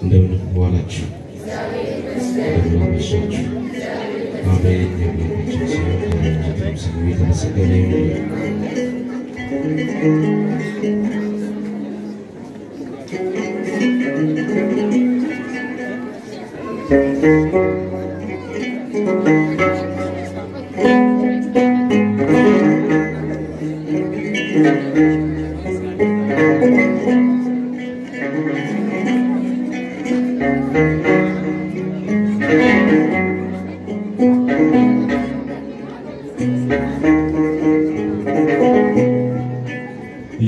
እንደምን ዋላችሁ? እንደምን አመሻችሁ? አሜን። የአምላካችን ስም የተመሰገነ ይሁን።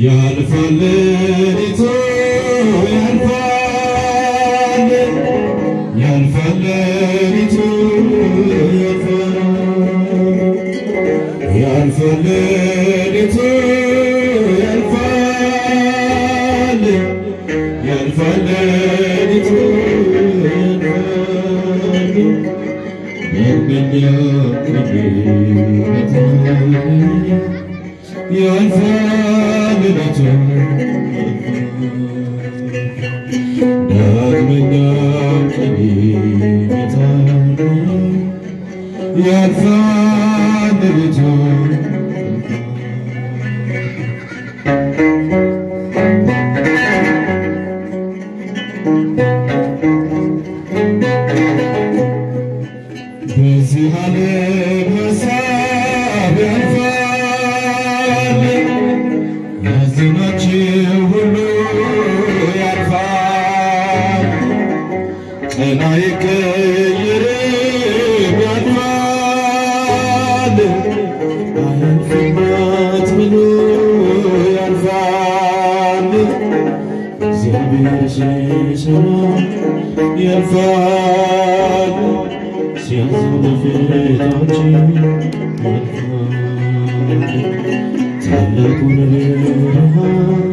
ያልፋል ሌሊቱ ያልፋል ያልፋል ሌሊቱ ያልፋል ሌሊቱ ያልፋል ያልፋል ሌሊቱ ያልፋል ሌሊቱ ዳግመኛ ቀን ይመጣል ያልፋል ሌሊቱ በዚህ ዓለም ሀሳብ ያልፋል ያዘናችሁ ሁሉ ያልፋል ቀን አይቀየርም ያልፋል አያልፍም አትበሉ ያልፋል እግዚአብሔር ሲሰራ ያልፋል ሲያዝን በፊታችን ያልፋል ታላቁን ብርሃን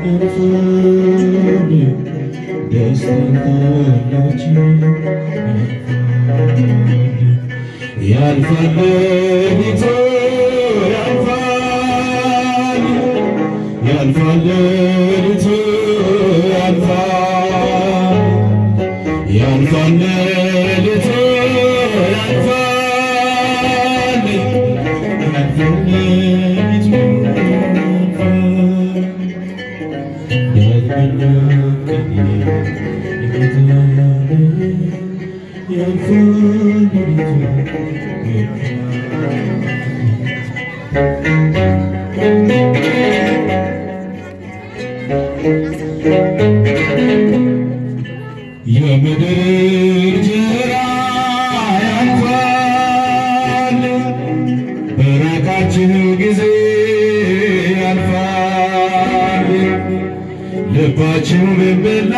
ያልፋል ደስታን ካላችን ያልፋል ሌሊቱ ያልፋል ያልፋል ሌሊቱ ያልፋል ያልፋል ሌሊቱ ያልፋል ያልፋል ሌሊቱ ዳግመኛ ቀን ይመጣል ያልፋል ሌሊቱ የምድር እንጀራ ያልፋል በራቃችሁ ጊዜ ያልፋል ልባችሁ ቢበላ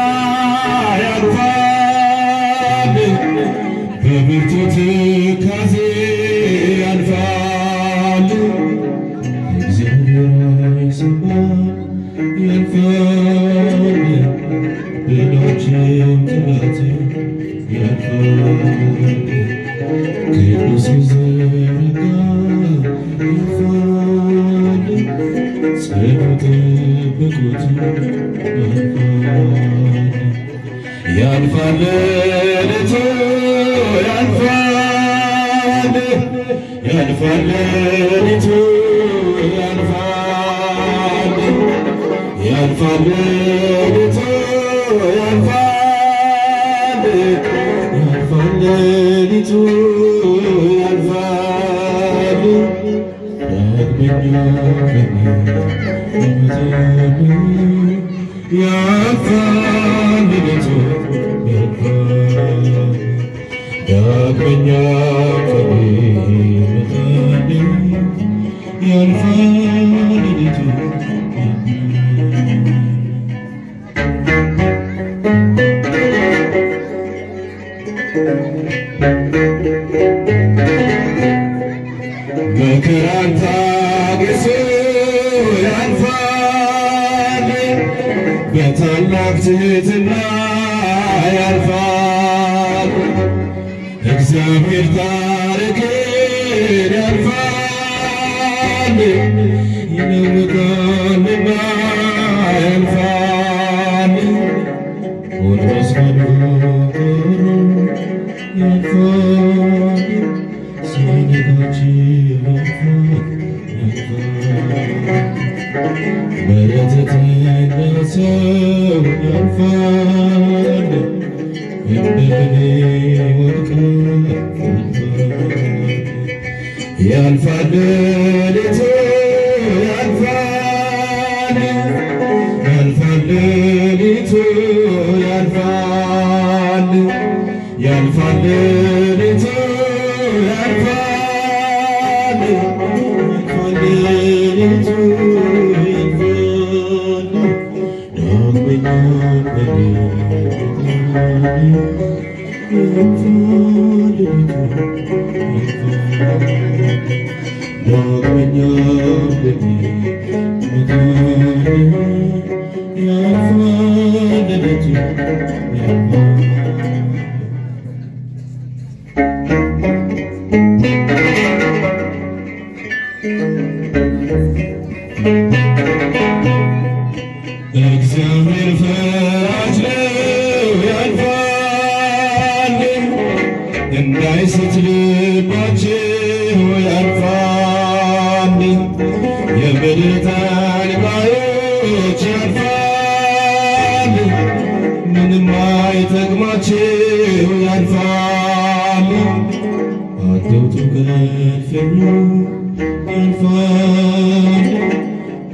ያልፋል በብርቱ ትካዜ ያልፋል እግዚአብሔር አይሰማም ያልፋል ብላችሁም ጥላት ያልፋል ቅዱስ ሲዘረጋ ያልፋል ጽኑ ጠብቁት ያልፋል ሌሊቱ ያልፋል ያልፋል ሌሊቱ ያልፋል ያልፋል ሌሊቱ ያልፋል ያልፋል ሌሊቱ ያልፋል ዳግመኛ ቀን ይመጣል ያልፋል ሌሊቱ ያልፋል ዳግመኛ ቀን ይመጣል ያልፋል ሌሊቱ መከራን ታግሶ ያልፋል በታላቅ ትሕትና ያልፋል እግዚአብሔር ታሪክን ያልፋል ይለውጣልና ያልፋል መስቀሉ ጦሩ ያልፋል ሲነጋችን ያልፋል በረተተነሰው ያልፋል እንደኔ ወድቃል ያልፋል ሌሊቱ ያልፋል ያልፋል ሌሊቱ ያልፋል ያልፋል ሌሊቱ ያልፋል ያልፋል ሌሊቱ ያልፋል ዳግመኛ ያልፋል ሌሊቱ ዳግመኛ ያልፋል ሌሊቱ እግዚአብሔር ፈራጅ ነው ያልፋል እንዳይስት ልባችሁ ያልፋል የምድር ተንቃዮች ያልፋል ምንም አይጠቅማችሁ ያልፋል አትውጡ ከእልፍኙ ያልፋል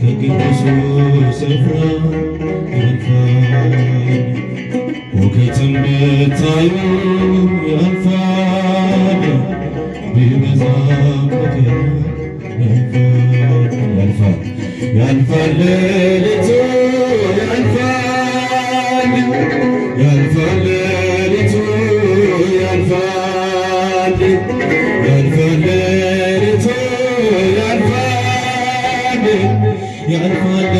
ከቅዱሱ ስፍራ ያልፋል ሁከትም ብታዩ ያልፋል ቢበዛም መከራ ያልፋል ያልፋል ሌሊቱ ያልፋል ያልፋል ሌሊቱ ያልፋል ያልፋል ሌሊቱ ያልፋል ያልፋል